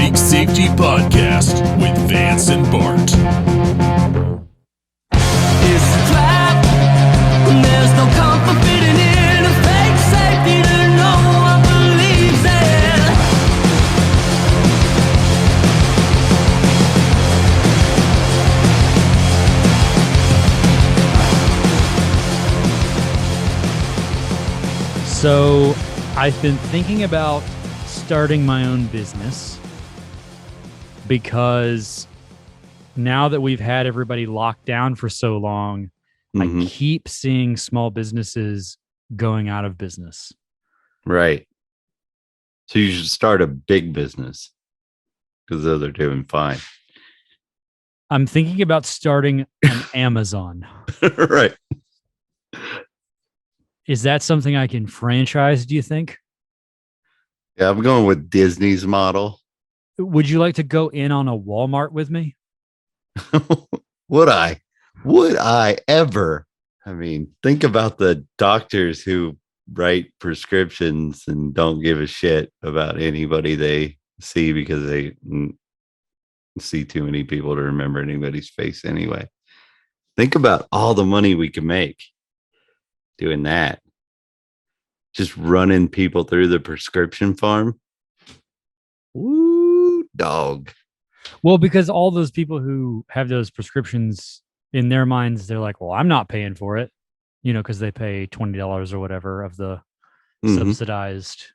Big Safety Podcast with Vance and Bart. It's a trap. There's no comfort fitting in a fake safety that no one believes in. So I've been thinking about starting my own business because now that we've had everybody locked down for so long, I keep seeing small businesses going out of business. Right. So you should start a big business because those are doing fine. I'm thinking about starting an Amazon. Right. Is that something I can franchise, do you think? Yeah, I'm going with Disney's model. Would you like to go in on a Walmart with me? Would I? Would I ever? I mean, think about the doctors who write prescriptions and don't give a shit about anybody they see because they see too many people to remember anybody's face anyway. Think about all the money we can make doing that. Just running people through the prescription farm. Ooh, dog. Well, because all those people who have those prescriptions in their minds, they're like, well, I'm not paying for it, because they pay $20 or whatever of the subsidized,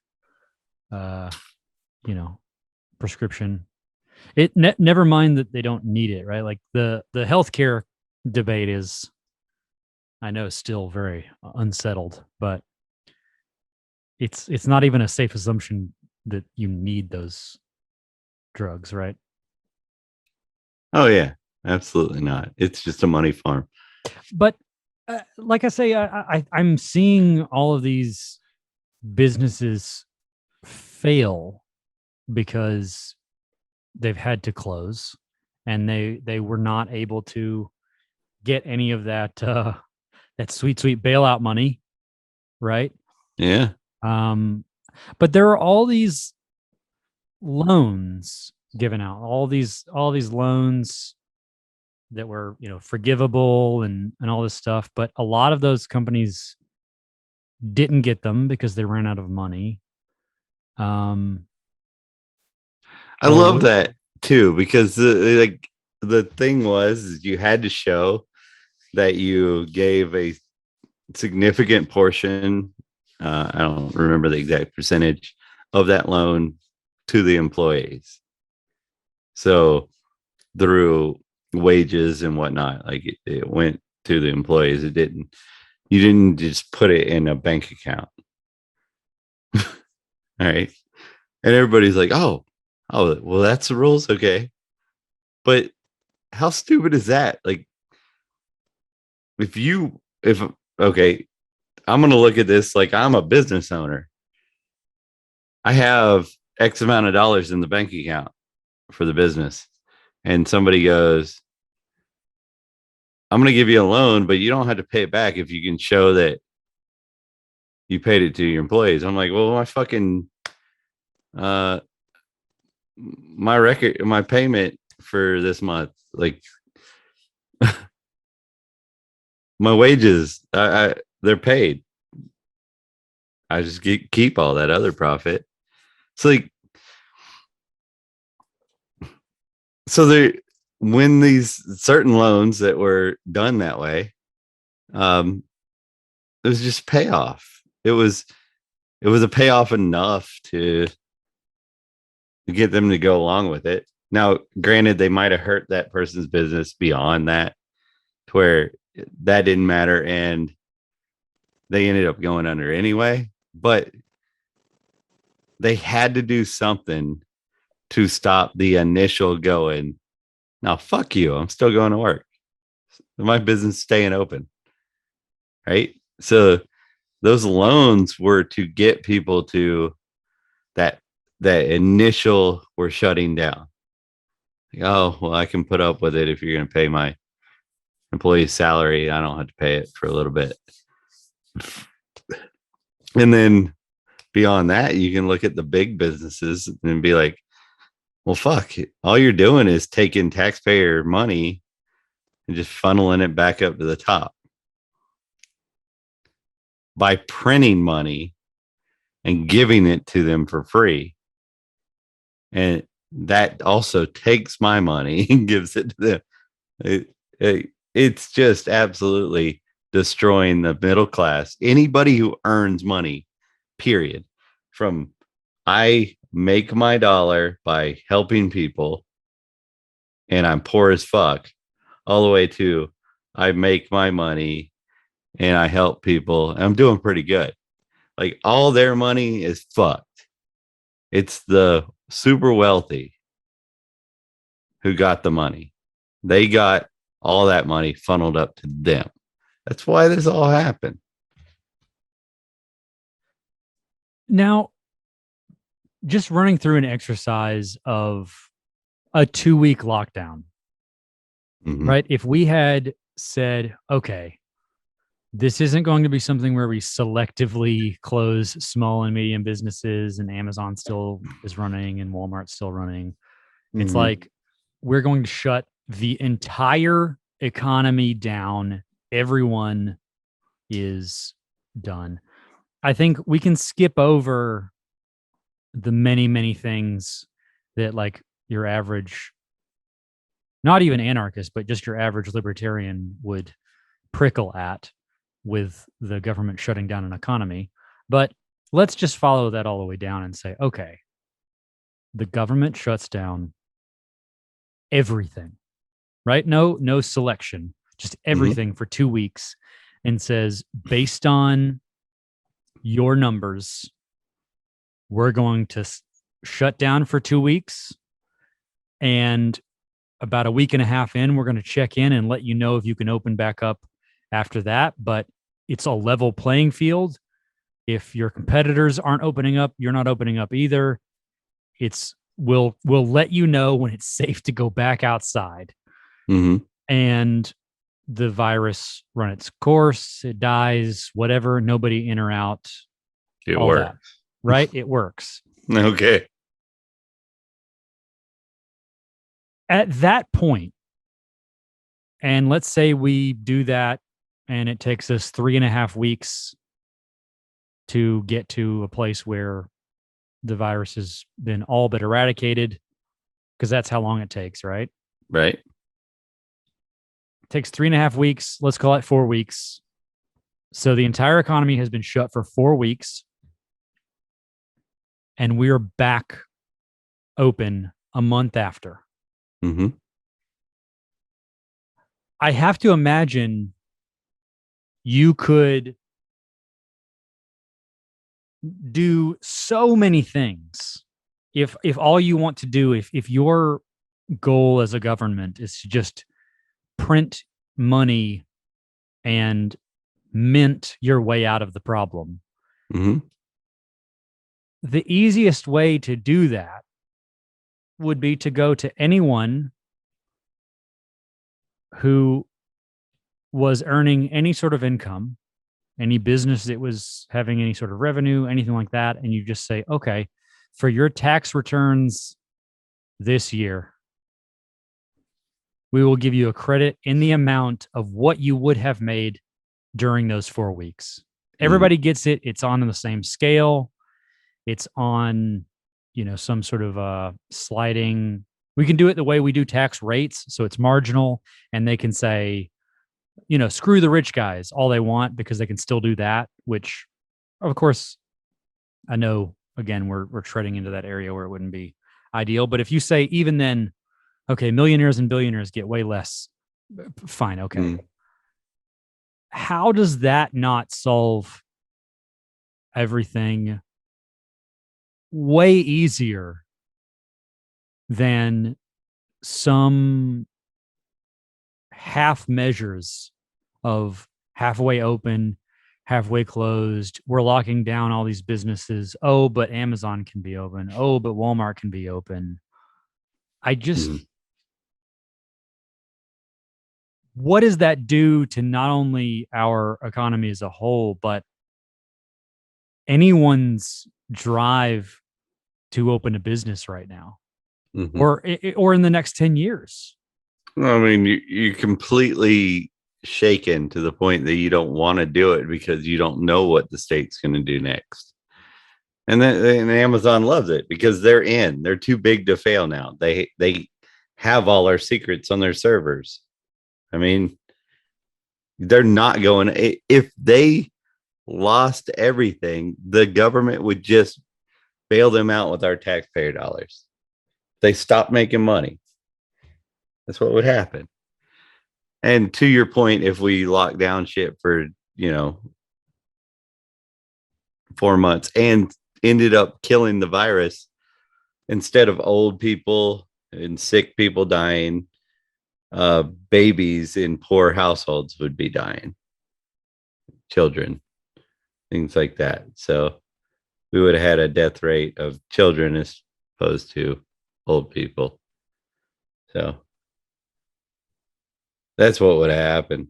prescription. Never mind that they don't need it, right? Like the healthcare debate is, I know, still very unsettled, but it's not even a safe assumption that you need those drugs, right? Oh, yeah, absolutely not. It's just a money farm. But like I say, I'm seeing all of these businesses fail because they've had to close and they were not able to get any of that sweet bailout money, right? Yeah. But there are all these loans given out, all these loans that were, forgivable and all this stuff. But a lot of those companies didn't get them because they ran out of money. I love that too, because the thing was you had to show that you gave a significant portion. I don't remember the exact percentage of that loan to the employees. So through wages and whatnot, like it went to the employees. You didn't just put it in a bank account. All right. And everybody's like, oh, well, that's the rules. Okay. But how stupid is that? Like, okay, I'm going to look at this like I'm a business owner. I have X amount of dollars in the bank account for the business. And somebody goes, I'm going to give you a loan, but you don't have to pay it back if you can show that you paid it to your employees. I'm like, well, my payment for this month, like my wages, they're paid. I just keep all that other profit. It's like, so when these certain loans that were done that way, it was just payoff. It was a payoff enough to get them to go along with it. Now, granted, they might have hurt that person's business beyond that, to where that didn't matter and they ended up going under anyway. But they had to do something to stop the initial going, now fuck you, I'm still going to work. My business is staying open. Right? So those loans were to get people to that initial we're shutting down. Like, oh, well, I can put up with it if you're going to pay my employee's salary. I don't have to pay it for a little bit. And then beyond that, you can look at the big businesses and be like, Well, fuck. All you're doing is taking taxpayer money and just funneling it back up to the top by printing money and giving it to them for free. And that also takes my money and gives it to them. It's just absolutely destroying the middle class. Anybody who earns money, period. From I make my dollar by helping people and I'm poor as fuck, all the way to I make my money and I help people. And I'm doing pretty good. Like all their money is fucked. It's the super wealthy who got the money. They got all that money funneled up to them. That's why this all happened. Now, just running through an exercise of a 2-week lockdown, right? If we had said, okay, this isn't going to be something where we selectively close small and medium businesses and Amazon still is running and Walmart's still running. It's like we're going to shut the entire economy down. Everyone is done. I think we can skip over the many, many things that like your average, not even anarchist, but just your average libertarian would prickle at with the government shutting down an economy. But let's just follow that all the way down and say, okay, the government shuts down everything, right? No selection, just everything for 2 weeks, and says, based on your numbers, we're going to shut down for 2 weeks. And about a week and a half in, we're going to check in and let you know if you can open back up after that. But it's a level playing field. If your competitors aren't opening up, you're not opening up either. We'll let you know when it's safe to go back outside. And the virus run its course, it dies, whatever, nobody in or out. It works. That, right? It works. Okay. At that point, and let's say we do that and it takes us 3.5 weeks to get to a place where the virus has been all but eradicated, because that's how long it takes, right? Right. It takes 3.5 weeks. Let's call it 4 weeks. So the entire economy has been shut for 4 weeks. And we're back open a month after. I have to imagine you could do so many things if all you want to do, if your goal as a government is to just print money and mint your way out of the problem. The easiest way to do that would be to go to anyone who was earning any sort of income, any business that was having any sort of revenue, anything like that. And you just say, okay, for your tax returns this year, we will give you a credit in the amount of what you would have made during those 4 weeks. Everybody gets it. It's on the same scale. It's on, some sort of sliding. We can do it the way we do tax rates. So it's marginal, and they can say, screw the rich guys all they want, because they can still do that, which of course I know, again, we're treading into that area where it wouldn't be ideal. But if you say even then, okay, millionaires and billionaires get way less, fine. Okay. How does that not solve everything way easier than some half measures of halfway open, halfway closed? We're locking down all these businesses. Oh, but Amazon can be open. Oh, but Walmart can be open. I just, what does that do to not only our economy as a whole, but anyone's drive to open a business right now? Mhm. or in the next 10 years. I mean, you're completely shaken to the point that you don't want to do it because you don't know what the state's going to do next. And then and Amazon loves it because they're too big to fail now. They have all our secrets on their servers. I mean, they're not going. If they lost everything, the government would just bail them out with our taxpayer dollars. They stopped making money. That's what would happen. And to your point, if we lock down shit for, 4 months and ended up killing the virus instead of old people and sick people dying, babies in poor households would be dying, children, things like that. So we would have had a death rate of children as opposed to old people. So that's what would have happened.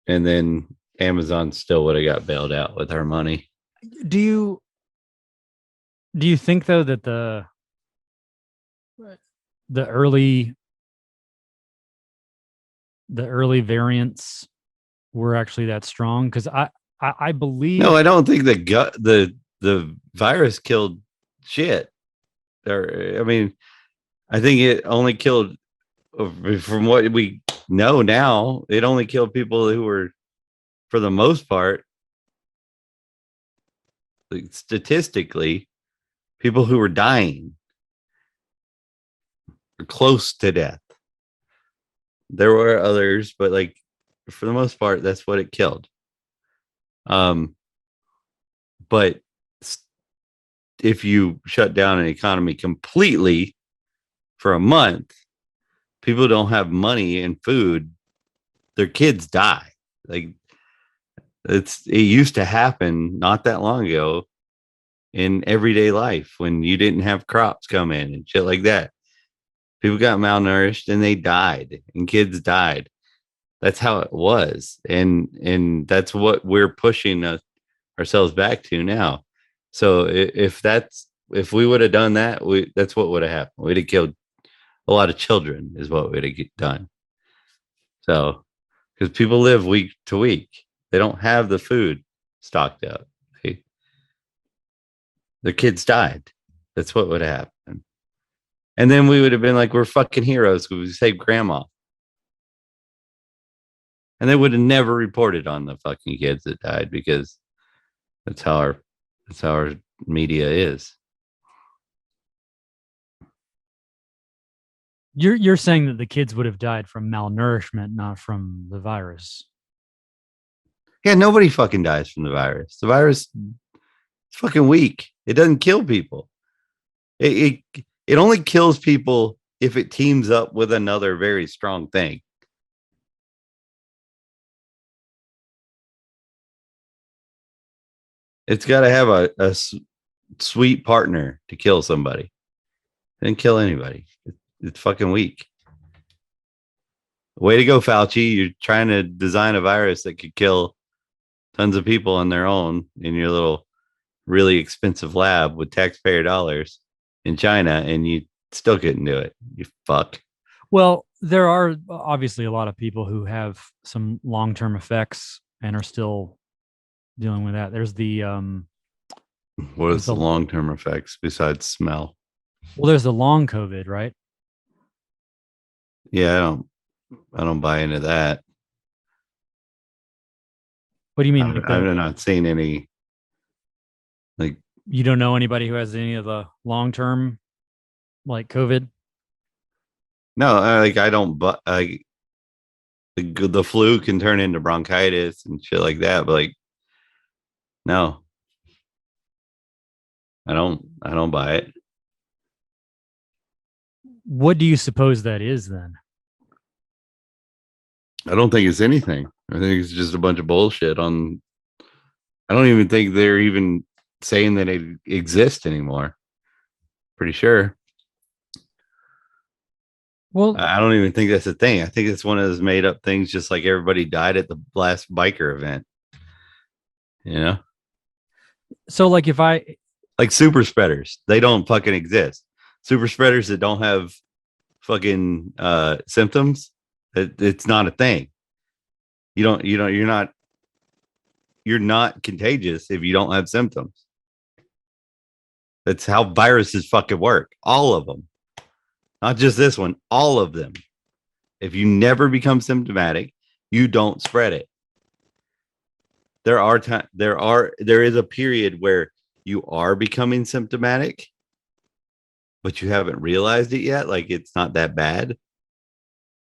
And then Amazon still would have got bailed out with our money. Do you think though that the early variants were actually that strong? Because I believe No, I don't think the virus killed shit. Or I mean, I think it only killed, from what we know now, it only killed people who were, for the most part, like, statistically, people who were dying or close to death. There were others, but like for the most part, that's what it killed. But if you shut down an economy completely for a month, people don't have money and food, their kids die. Like it used to happen not that long ago in everyday life when you didn't have crops come in and shit like that. People got malnourished and they died, and kids died. That's how it was, and that's what we're pushing ourselves back to now. So if we would have done that, that's what would have happened. We'd have killed a lot of children, is what we'd have done. So because people live week to week, they don't have the food stocked up. Their kids died. That's what would have happened. And then we would have been like, we're fucking heroes because we saved grandma. And they would have never reported on the fucking kids that died because that's how our media is. you're saying that the kids would have died from malnourishment, not from the virus. Yeah, nobody fucking dies from the virus. The virus is fucking weak. It doesn't kill people. It only kills people if it teams up with another very strong thing. It's got to have a sweet partner to kill somebody. It didn't kill anybody. It's fucking weak. Way to go, Fauci. You're trying to design a virus that could kill tons of people on their own in your little really expensive lab with taxpayer dollars in China, and you still couldn't do it. You fuck. Well, there are obviously a lot of people who have some long-term effects and are still dealing with that. There's the What is the long-term effects besides smell? well, there's the long COVID, right? Yeah, I don't buy into that. What do you mean? I'm not seeing any. Like, you don't know anybody who has any of the long-term, like COVID? no, I don't. But the flu can turn into bronchitis and shit like that. But like, no, I don't buy it. What do you suppose that is then? I don't think it's anything. I think it's just a bunch of bullshit on. I don't even think they're even saying that it exists anymore. Pretty sure. Well, I don't even think that's a thing. I think it's one of those made up things, just like everybody died at the last biker event. You know? so like if I Like super spreaders, they don't fucking exist. super spreaders that don't have fucking symptoms, it's not a thing. You're not contagious if you don't have symptoms. That's how viruses fucking work. All of them. Not just this one, all of them. If you never become symptomatic, you don't spread it. There is a period where you are becoming symptomatic, but you haven't realized it yet. Like it's not that bad.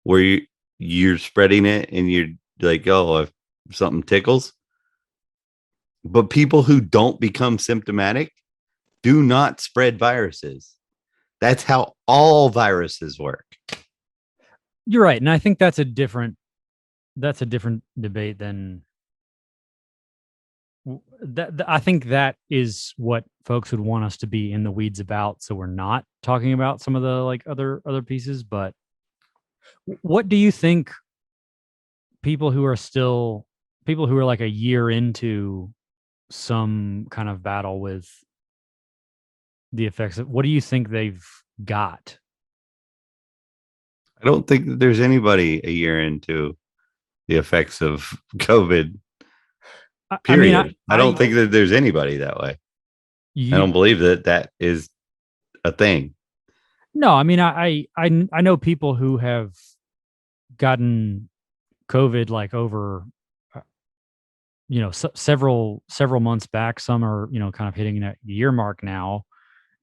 Where you're spreading it and you're like, oh, if something tickles. But people who don't become symptomatic do not spread viruses. That's how all viruses work. You're right, and I think that's a different debate than I think that is what folks would want us to be in the weeds about. So we're not talking about some of the like other pieces. But what do you think people who are like a year into some kind of battle with the effects of, what do you think they've got? I don't think that there's anybody a year into the effects of COVID. Period. I don't think that there's anybody that way. I don't believe that is a thing. No, I mean, I know people who have gotten COVID like over, several months back. Some are, kind of hitting that year mark now,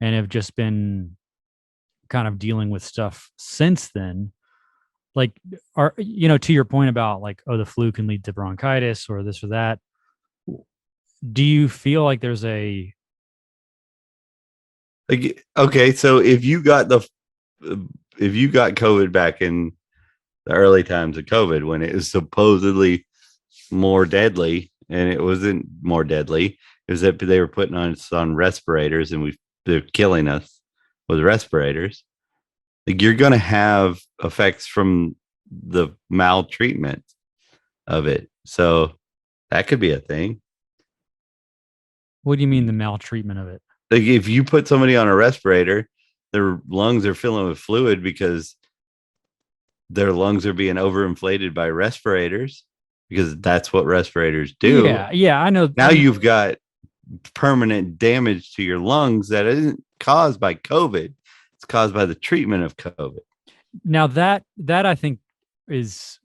and have just been kind of dealing with stuff since then. Like, to your point about like, oh, the flu can lead to bronchitis or this or that. Do you feel like there's okay, so if you got COVID back in the early times of COVID, when it was supposedly more deadly, and it wasn't more deadly, it was that they were putting us on respirators and they're killing us with respirators. Like, you're going to have effects from the maltreatment of it. So that could be a thing. What do you mean the maltreatment of it? Like, if you put somebody on a respirator, their lungs are filling with fluid because their lungs are being overinflated by respirators, because that's what respirators do. Yeah, I know. Now you've got permanent damage to your lungs that isn't caused by COVID. It's caused by the treatment of COVID. Now that I think is,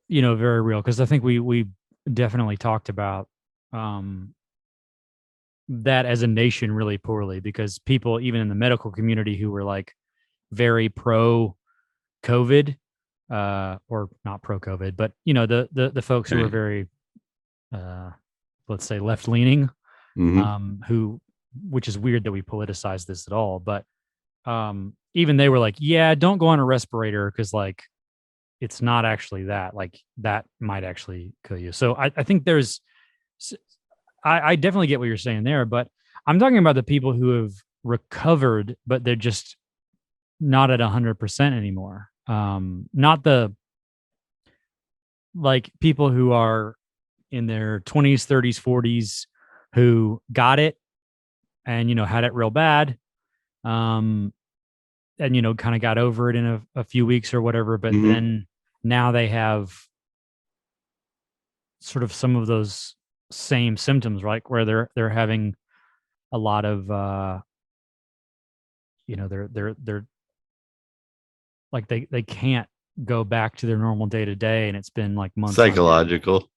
very real, because I think we definitely talked about that as a nation really poorly, because people even in the medical community who were like very pro COVID, or not pro COVID, but the folks who were very let's say left leaning, which is weird that we politicize this at all, but even they were like, yeah, don't go on a respirator because like it's not actually that, like that might actually kill you. So I think I definitely get what you're saying there, but I'm talking about the people who have recovered, but they're just not at 100% anymore. Not the like people who are in their 20s, 30s, 40s who got it and, had it real bad. And, kind of got over it in a few weeks or whatever, but then now they have sort of some of those same symptoms, right? Where they're having a lot of, they're like, they can't go back to their normal day to day. And it's been like months. Psychological.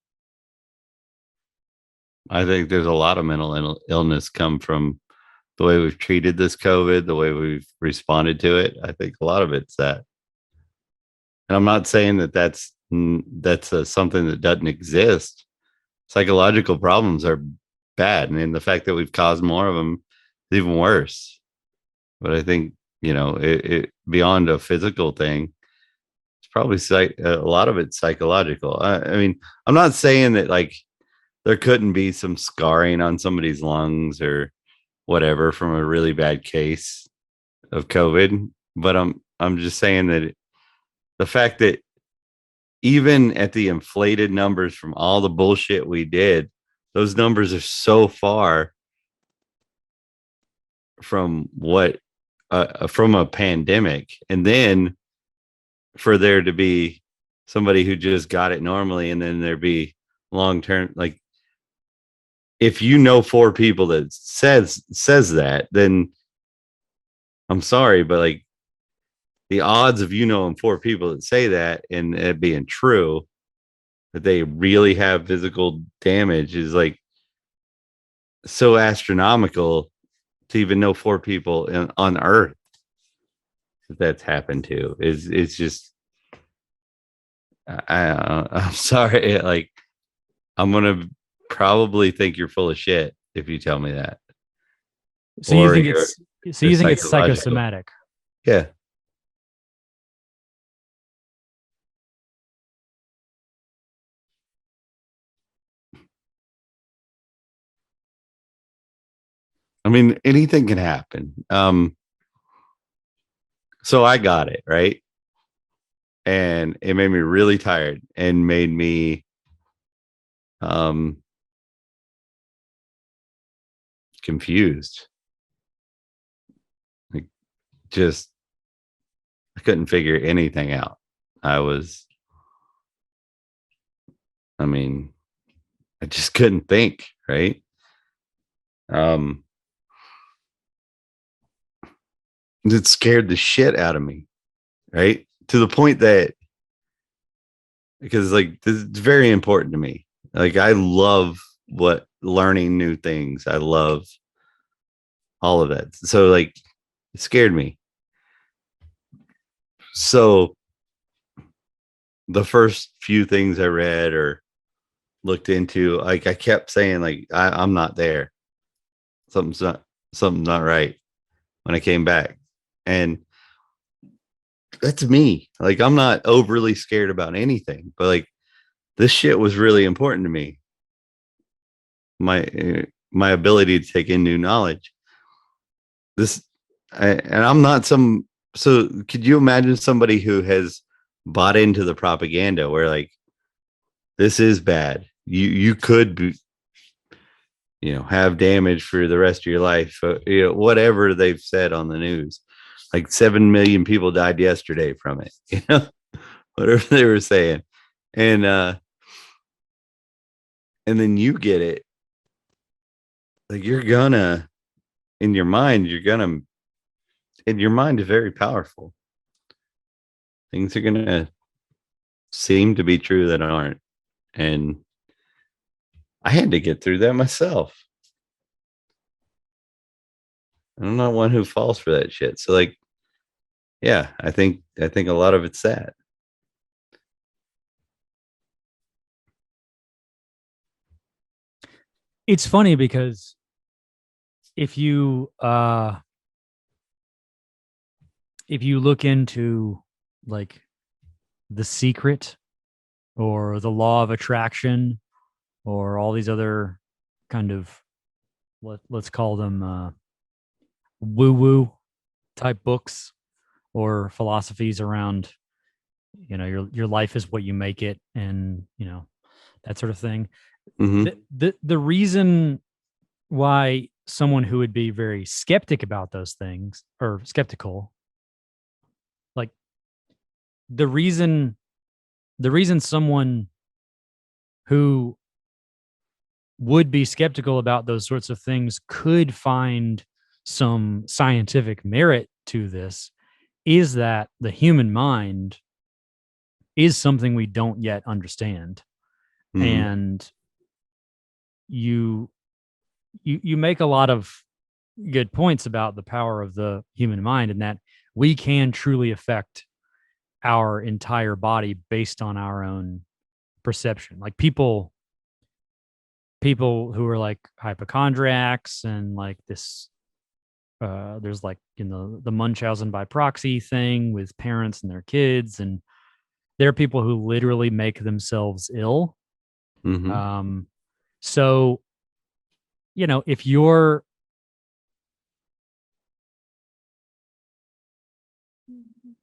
I think there's a lot of mental illness come from the way we've treated this COVID, the way we've responded to it. I think a lot of it's that. And I'm not saying that that's something that doesn't exist. Psychological problems are bad. And the fact that we've caused more of them is even worse. But I think, it beyond a physical thing, it's probably a lot of it's psychological. I mean, I'm not saying that like there couldn't be some scarring on somebody's lungs or whatever from a really bad case of COVID, but I'm just saying that the fact that even at the inflated numbers from all the bullshit we did, those numbers are so far from what from a pandemic, and then for there to be somebody who just got it normally, and then there be long term, like if you know 4 people that says that, then I'm sorry, but like the odds of knowing 4 people that say that and it being true, that they really have physical damage, is like so astronomical to even know 4 people on Earth that's happened to. It's just I'm sorry, like I'm gonna probably think you're full of shit if you tell me that. So you Or think you're- you think it's psychological. psychosomatic? Yeah. I mean, anything can happen. So I got it, right? And it made me really tired and made me confused. Like, just I couldn't figure anything out. I mean, I just couldn't think, right? Um it scared the shit out of me, right? To the point that, because like this is very important to me. Like I love what learning new things. I love all of that. So like it scared me. So the first few things I read or looked into, like I kept saying like I'm not there. Something's not something's not right when I came back. And that's me. Like I'm not overly scared about anything, but like this shit was really important to me. My ability to take in new knowledge. And I'm not some. So could you imagine somebody who has bought into the propaganda where like this is bad? You could be, have damage for the rest of your life. Whatever they've said on the news, like 7 million people died yesterday from it. Whatever they were saying, and then you get it. Like you're gonna, in your mind, and your mind is very powerful. Things are gonna seem to be true that aren't, and I had to get through that myself. I'm not one who falls for that shit. So like, yeah, I think a lot of it's that. It's funny because if you look into like The Secret or The Law of Attraction or all these other kind of let's call them woo woo type books or philosophies around your life is what you make it, and that sort of thing. Mhm. The reason why someone who would be very skeptic about those things, or skeptical, like the reason someone who would be skeptical about those sorts of things could find some scientific merit to this is that the human mind is something we don't yet understand. Mhm. And you make a lot of good points about the power of the human mind, and that we can truly affect our entire body based on our own perception. Like people who are like hypochondriacs and like this there's like the Munchausen by proxy thing with parents and their kids, and there are people who literally make themselves ill. Mhm. So if you're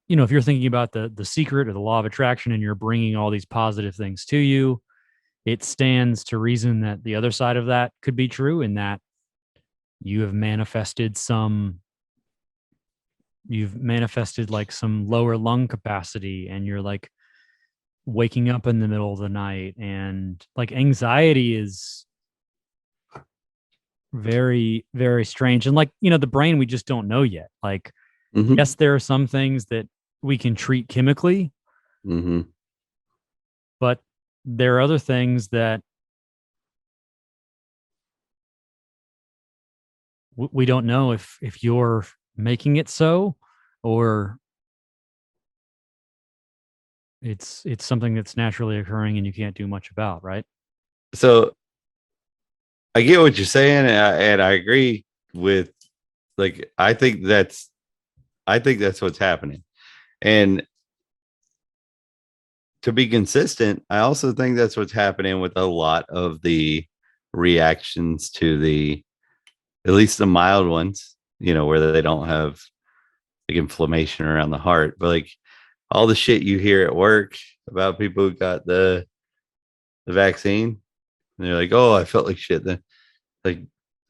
if you're thinking about the secret or the law of attraction and you're bringing all these positive things to you, it stands to reason that the other side of that could be true, in that you have manifested some you've manifested like some lower lung capacity, and you're like waking up in the middle of the night, and like anxiety is very, very strange. And like, the brain, we just don't know yet. Like, Mhm. yes, there are some things that we can treat chemically, Mhm. but there are other things that we don't know if you're making it so, or it's something that's naturally occurring and you can't do much about, right? So I get what you're saying, and I agree with, like, I think that's what's happening. And to be consistent, I also think that's what's happening with a lot of the reactions to at least the mild ones, where they don't have like inflammation around the heart, but like all the shit you hear at work about people who got the vaccine, and they're like, "Oh, I felt like shit." Then, like,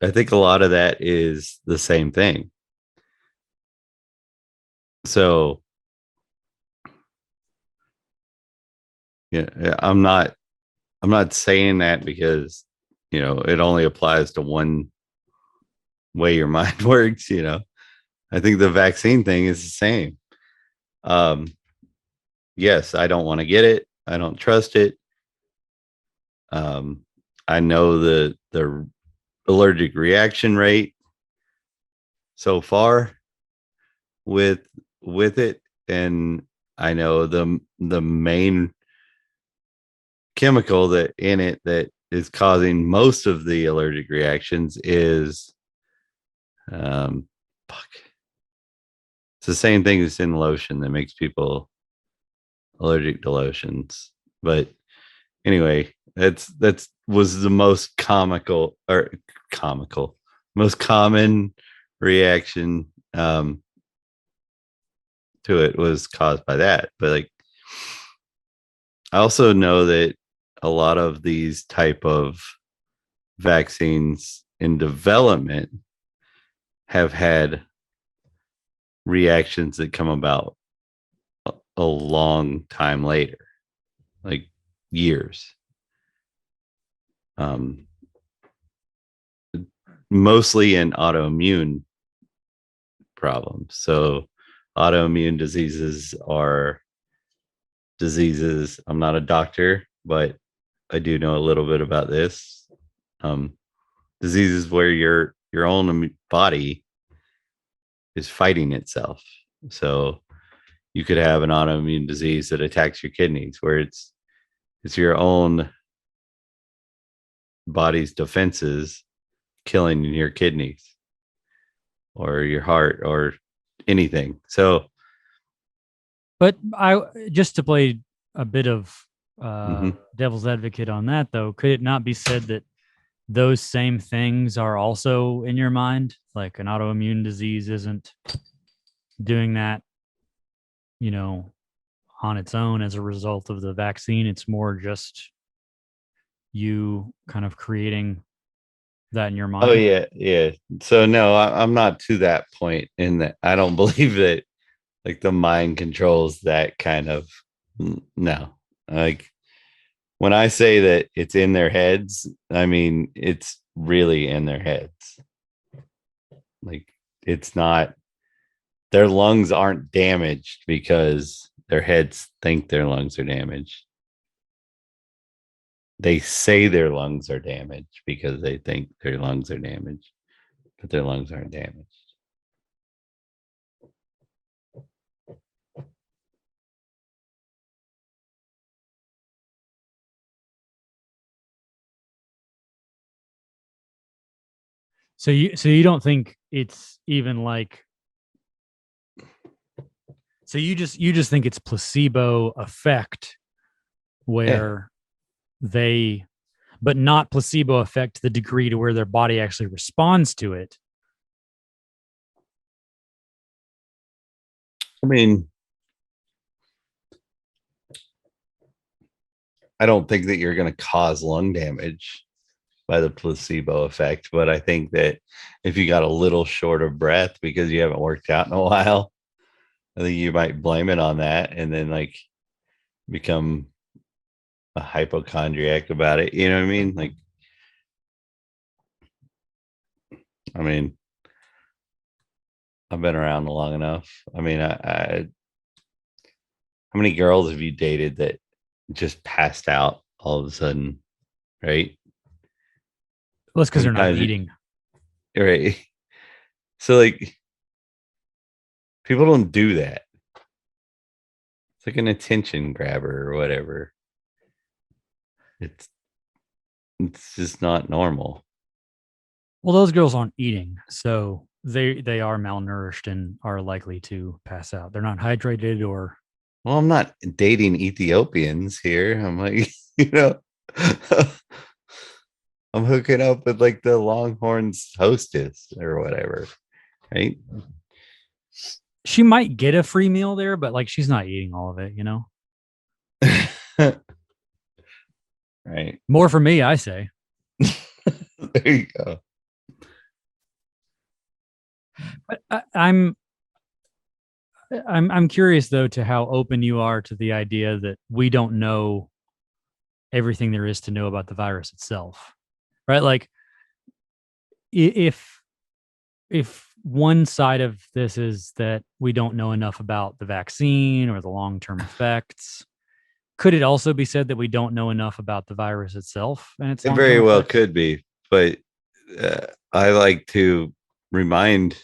I think a lot of that is the same thing. So, yeah, I'm not saying that because it only applies to one way your mind works. I think the vaccine thing is the same. Um, yes, I don't want to get it. I don't trust it. Um, I know the allergic reaction rate so far with it, and I know the main chemical that in it that is causing most of the allergic reactions is fuck. It's the same thing that's in lotion that makes people allergic to lotions. But anyway, that's was the most most common reaction to it was caused by that. But like, I also know that a lot of these type of vaccines in development have had reactions that come about a long time later, like years. Mostly in autoimmune problems. So autoimmune diseases are diseases. I'm not a doctor, but I do know a little bit about this. Diseases where your own body is fighting itself. So you could have an autoimmune disease that attacks your kidneys, where it's your own body's defenses killing your kidneys or your heart or anything. So, But I just to play a bit of mhm. devil's advocate on that, though, could it not be said that those same things are also in your mind? Like an autoimmune disease isn't doing that, on its own as a result of the vaccine. It's more just you kind of creating that in your Oh mind. yeah, yeah. So no, I'm not to that point in that I don't believe that like the mind controls that kind of. No. Like when I say that it's in their heads, I mean it's really in their heads. Like it's not, their lungs aren't damaged because their heads think their lungs are damaged. They say their lungs are damaged because they think their lungs are damaged, but their lungs aren't damaged. So you don't think it's even like, so you just think it's placebo effect Yeah. where they, but not placebo effect to the degree to where their body actually responds to it. I mean, I don't think that you're going to cause lung damage by the placebo effect, but I think that if you got a little short of breath because you haven't worked out in a while, I think you might blame it on that and then like become a hypochondriac about it. You know what I mean? Like, I mean, I've been around long enough. I mean, how many girls have you dated that just passed out all of a sudden, right? Well, it's How because many they're not times, eating. right? So like, people don't do that. It's like an attention grabber or whatever. It's it's just not normal. Well, those girls aren't eating, so they are malnourished and are likely to pass out. They're not hydrated or Well, I'm not dating Ethiopians here. I'm like, you know, I'm hooking up with like the Longhorns hostess or whatever, right? she might get a free meal there, but like she's not eating all of it, you know. Right. More for me, I say. There you go. But I'm curious though to how open you are to the idea that we don't know everything there is to know about the virus itself, right? Like if one side of this is that we don't know enough about the vaccine or the long-term effects, could it also be said that we don't know enough about the virus itself and its It long-term very well effects? could be, but I like to remind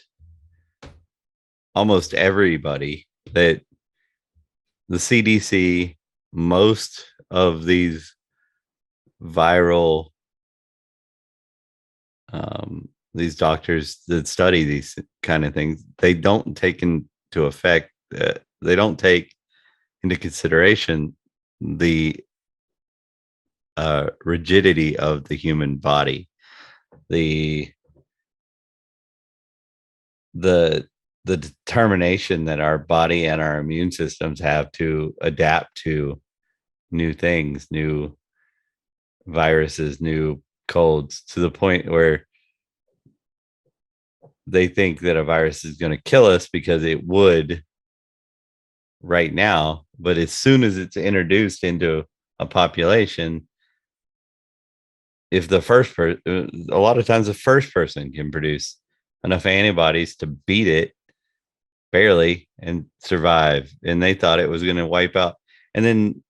almost everybody that the CDC, most of viral, these doctors that study these kind of things, they don't take into effect, they don't take into consideration the rigidity of the human body, the the the determination that our body and our immune systems have to adapt to new things, new viruses, new colds, to the point where they think that a virus is going to kill us because it would right now. But as soon as it's introduced into a population, if the a lot of times the first person can produce enough antibodies to beat it barely and survive. And they thought it was going to wipe out. And then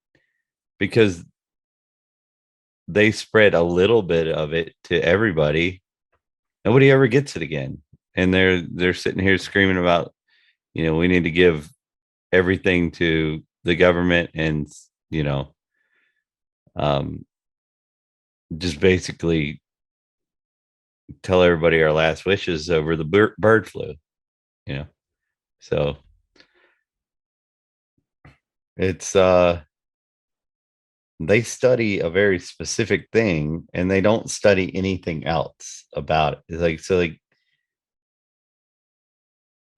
because they spread a little bit of it to everybody, nobody ever gets it again. And they're sitting here screaming about, we need to give everything to the government and, um, just basically tell everybody our last wishes over the bird flu, you know. So it's they study a very specific thing and they don't study anything else about it. It's like, so like,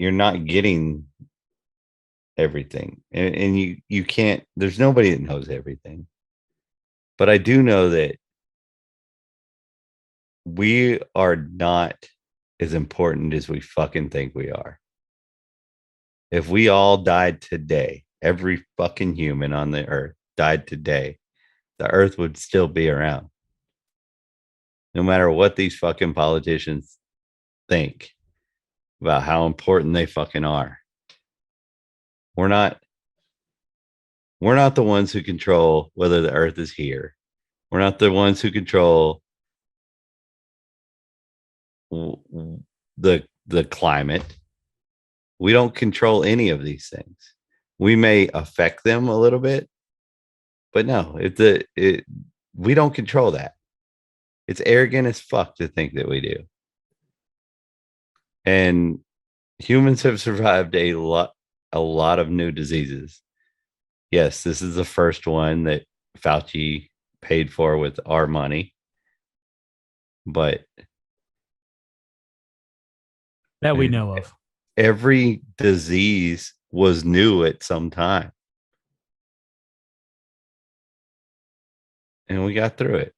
you're not getting everything, and you can't, there's nobody that knows everything. But I do know that we are not as important as we fucking think we are. If we all died today, every fucking human on the earth died today, the earth would still be around. No matter what these fucking politicians think about how important they fucking are. We're not the ones who control whether the earth is here. We're not the ones who control the climate. We don't control any of these things. We may affect them a little bit, but no, we don't control that. It's arrogant as fuck to think that we do. And humans have survived a lot of new diseases. Yes, this is the first one that Fauci paid for with our money, but That we know of. every disease was new at some time. And we got through it.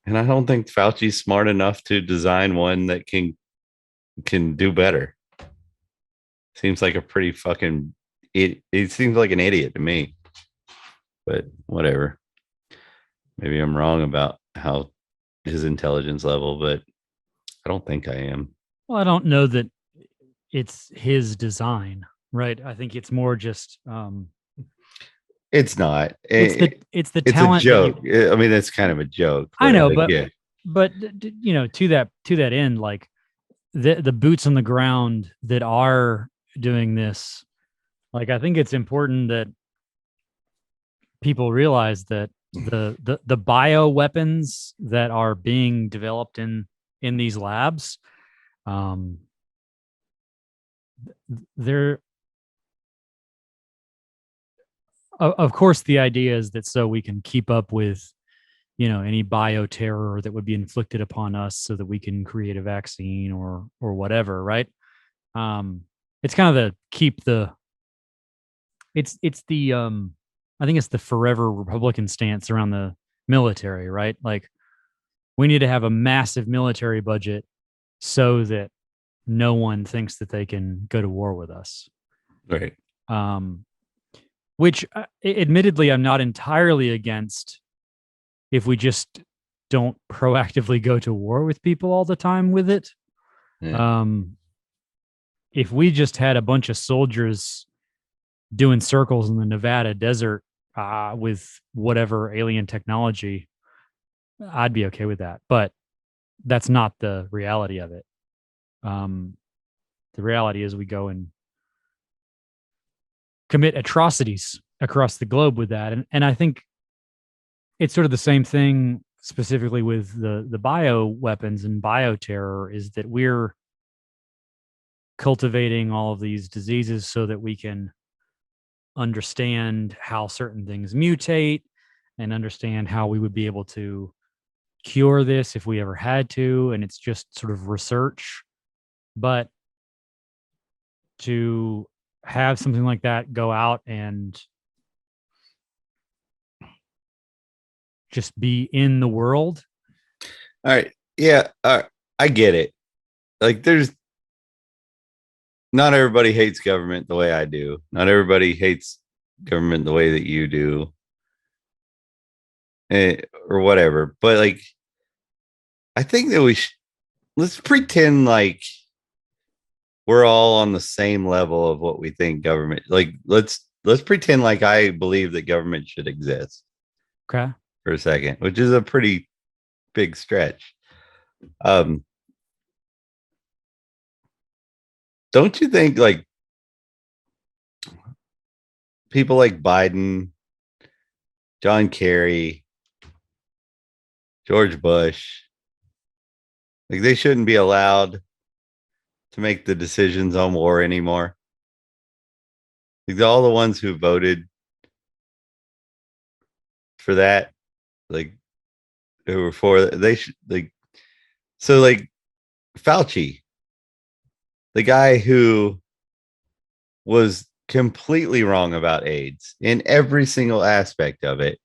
And I don't think Fauci's smart enough to design one that can do better. Seems like a pretty fucking it seems like an idiot to me. But whatever. Maybe I'm wrong about how his intelligence level, but I don't think I am. Well, I don't know that it's his design, right? I think it's more just It's not. it's the It's a talent that you- joke. I mean, that's kind of a joke. I know, like, but yeah. you know, to that end, like the boots on the ground that are doing this, like I think it's important that people realize that the bio weapons that are being developed in these labs, they're of course the idea is that so we can keep up with, you know, any bioterror that would be inflicted upon us so that we can create a vaccine or whatever, right? It's kind of the keep the it's the I think it's the forever Republican stance around the military, right? Like we need to have a massive military budget so that no one thinks that they can go to war with us. Right. Which admittedly I'm not entirely against if we just don't proactively go to war with people all the time with it. Yeah. If we just had a bunch of soldiers doing circles in the Nevada desert with whatever alien technology, I'd be okay with that. But that's not the reality of it. The reality is we go and commit atrocities across the globe with that. And I think it's sort of the same thing specifically with the bio weapons and bioterror, is that we're cultivating all of these diseases so that we can understand how certain things mutate and understand how we would be able to cure this if we ever had to. And it's just sort of research. But to have something like that go out and just be in the world. All right. Yeah. I get it. Like there's not everybody hates government the way I do. Not everybody hates government the way that you do. Or whatever. But like I think that let's pretend like we're all on the same level of what we think government, like let's pretend like I believe that government should exist. Okay. For a second, which is a pretty big stretch. Don't you think like people like Biden, John Kerry, George Bush, like they shouldn't be allowed to make the decisions on war anymore? Like all the ones who voted for that, like who were for, they should, like, so like Fauci, the guy who was completely wrong about AIDS in every single aspect of it,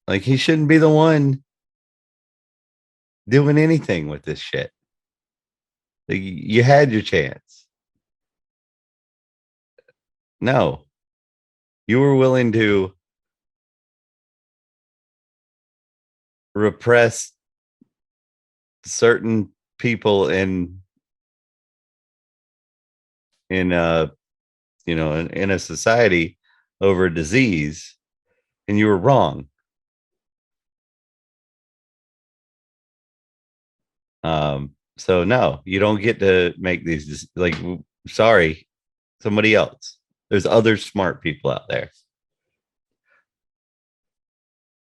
like he shouldn't be the one doing anything with this shit. Like, you had your chance. No, you were willing to repress certain people in you know, in a society over a disease, and you were wrong. So no, you don't get to make these, like, sorry, somebody else. There's other smart people out there.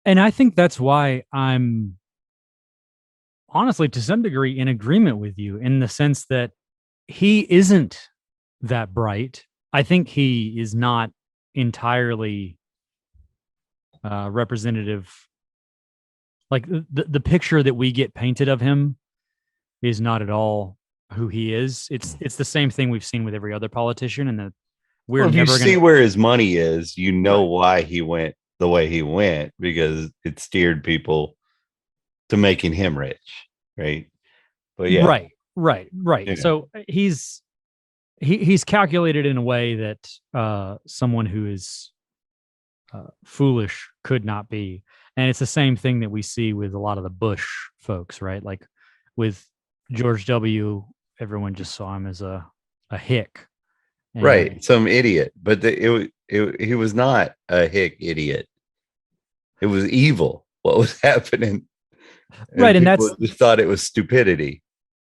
And I think that's why I'm honestly, to some degree, in agreement with you in the sense that he isn't that bright. I think he is not entirely representative. Like the picture that we get painted of him is not at all who he is. It's the same thing we've seen with every other politician, and that we're if never you going see where his money is, you know why he went the way he went, because it steered people to making him rich, right? But yeah, right. Yeah. So he's he's calculated in a way that someone who is foolish could not be. And it's the same thing that we see with a lot of the Bush folks, right? Like with George W., everyone just saw him as a hick. And Right, some idiot, but he was not a hick idiot. It was evil what was happening, Right, and people that's just thought it was stupidity.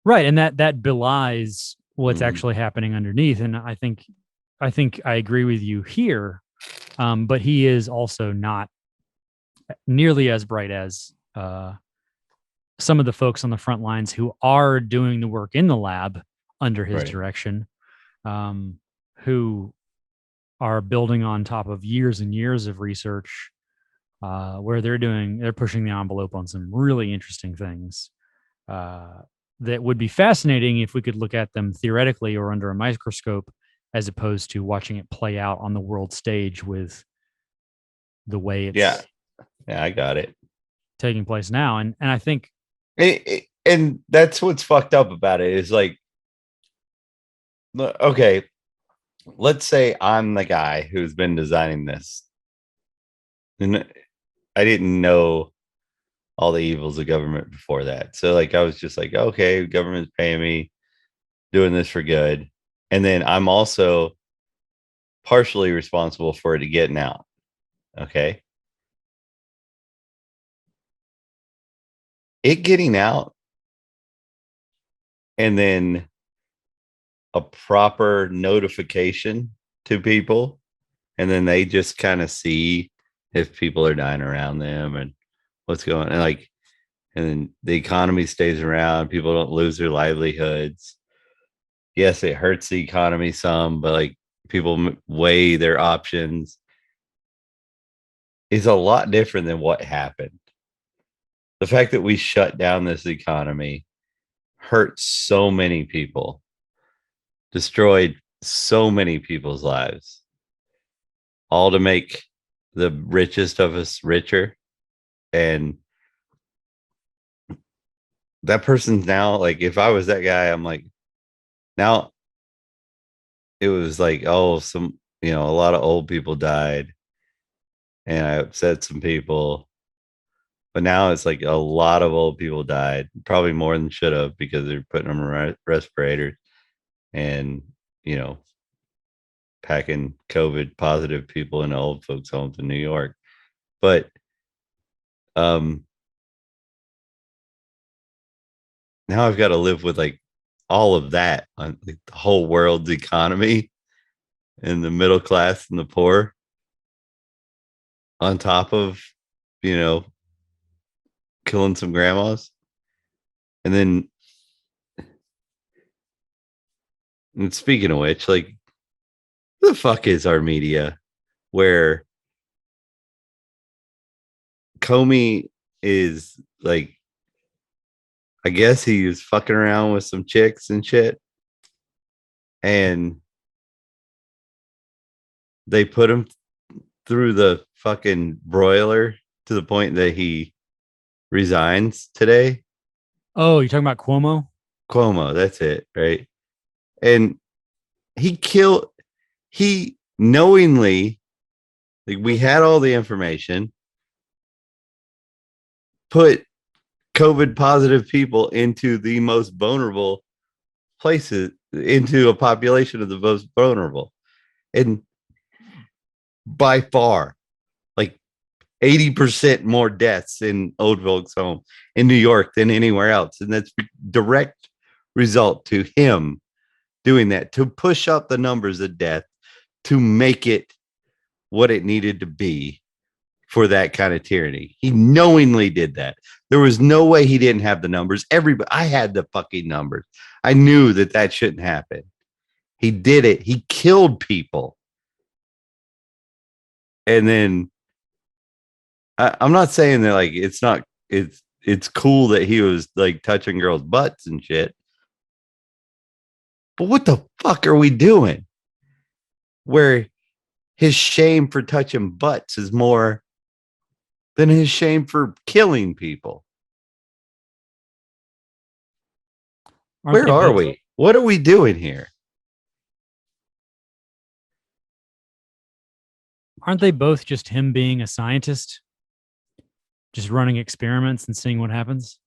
right, and that belies what's Mhm. actually happening underneath. And I think I agree with you here, but he is also not nearly as bright as some of the folks on the front lines who are doing the work in the lab under his Right. direction, who are building on top of years and years of research, where they're pushing the envelope on some really interesting things that would be fascinating if we could look at them theoretically or under a microscope, as opposed to watching it play out on the world stage with the way it's Yeah, I got it. taking place now. And I think And that's what's fucked up about it is like, okay, let's say I'm the guy who's been designing this, and I didn't know all the evils of government before that. So like, I was just like, okay, government's paying me, doing this for good, and then I'm also partially responsible for it getting out. Okay, it getting out, and then a proper notification to people, and then they just kind of see if people are dying around them and what's going on, and like, and then the economy stays around, people don't lose their livelihoods. Yes, it hurts the economy some, but like, people weigh their options, is a lot different than what happened. The fact that we shut down this economy hurt so many people, destroyed so many people's lives, all to make the richest of us richer. And that person's now like, if I was that guy, I'm like, now it was like, oh, a lot of old people died and I upset some people. But now it's like a lot of old people died, probably more than should have, because they're putting them in respirators and, packing COVID positive people in old folks' homes in New York. But now I've got to live with like all of that on like the whole world's economy and the middle class and the poor, on top of, killing some grandmas. And then, and speaking of which, like, who the fuck is our media where Comey is like, I guess he was fucking around with some chicks and shit, and they put him through the fucking broiler to the point that he resigns today. Oh, you're talking about Cuomo? Cuomo, that's it, right? And he knowingly, like, we had all the information, put COVID positive people into the most vulnerable places, into a population of the most vulnerable. And by far, like 80% more deaths in old folks' home in New York than anywhere else. And that's direct result to him doing that, to push up the numbers of death, to make it what it needed to be for that kind of tyranny. He knowingly did that. There was no way he didn't have the numbers. I had the fucking numbers. I knew that shouldn't happen. He did it. He killed people. And then I'm not saying that like it's cool that he was like touching girls' butts and shit. But what the fuck are we doing? Where his shame for touching butts is more than his shame for killing people. Aren't Where they are both? we? What are we doing here? Aren't they both just him being a scientist, just running experiments and seeing what happens?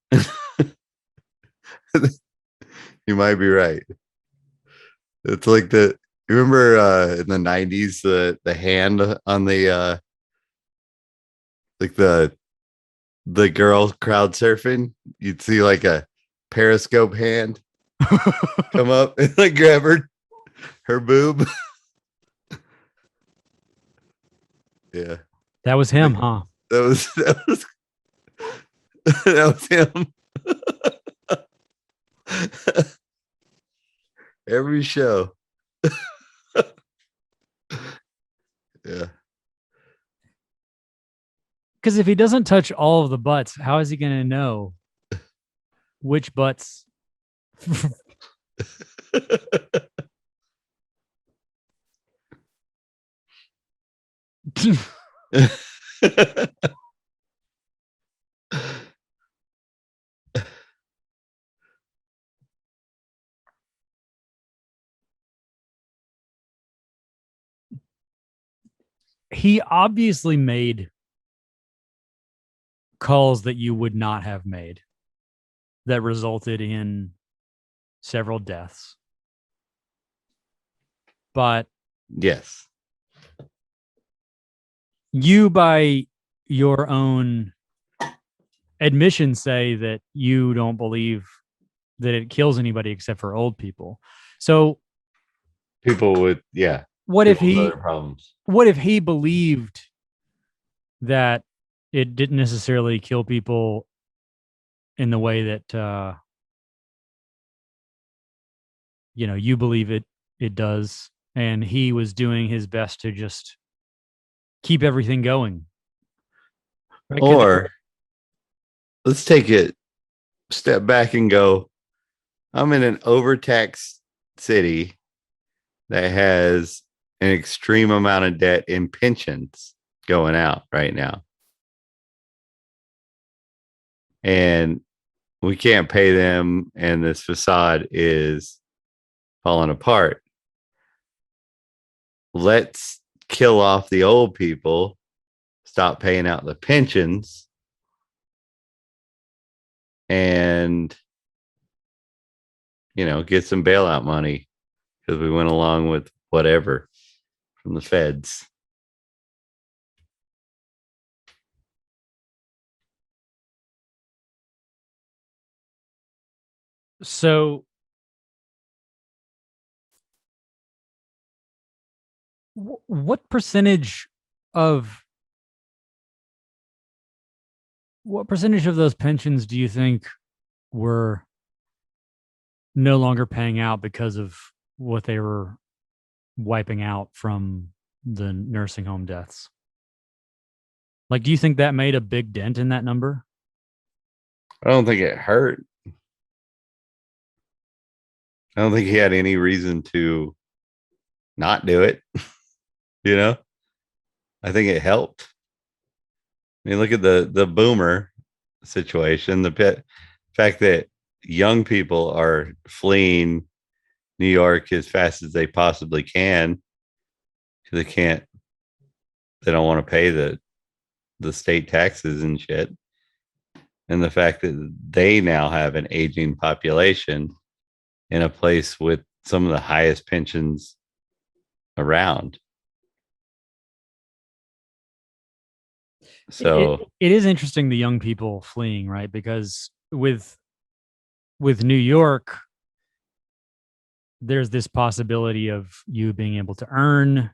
You might be right. It's like you remember in the 90s the hand on the like the girl crowd surfing, you'd see like a periscope hand come up and like grab her boob. Yeah. That was him, huh? That was that was him. Every show. Yeah. Because if he doesn't touch all of the butts, how is he going to know which butts? He obviously made calls that you would not have made that resulted in several deaths. But yes, you, by your own admission, say that you don't believe that it kills anybody except for old people. So people would, yeah. What if people with he other problems? What if he believed that it didn't necessarily kill people in the way that you believe it does, and he was doing his best to just keep everything going? Right? Or let's take it a step back and go, I'm in an overtaxed city that has an extreme amount of debt in pensions going out right now. And we can't pay them, and this facade is falling apart. Let's kill off the old people, stop paying out the pensions, and get some bailout money because we went along with whatever from the feds. So what percentage of those pensions do you think were no longer paying out because of what they were wiping out from the nursing home deaths? Like, do you think that made a big dent in that number? I don't think it hurt. I don't think he had any reason to not do it. I think it helped. I mean, look at the boomer situation. The fact that young people are fleeing New York as fast as they possibly can because they don't want to pay the state taxes and shit. And the fact that they now have an aging population in a place with some of the highest pensions around. So it is interesting, the young people fleeing, right? Because with New York, there's this possibility of you being able to earn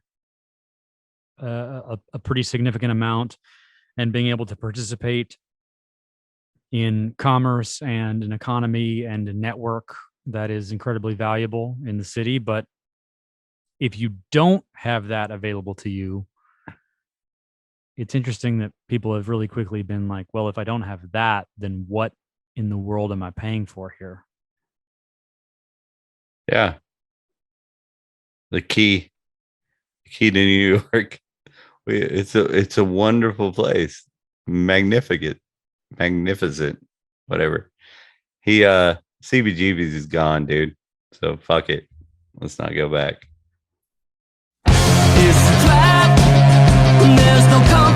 a pretty significant amount and being able to participate in commerce and an economy and a network that is incredibly valuable in the city. But if you don't have that available to you, it's interesting that people have really quickly been like, well, if I don't have that, then what in the world am I paying for here? Yeah. The key to New York. It's a wonderful place. Magnificent, whatever. CBGB's is gone, dude. So fuck it. Let's not go back. It's a trap. there's no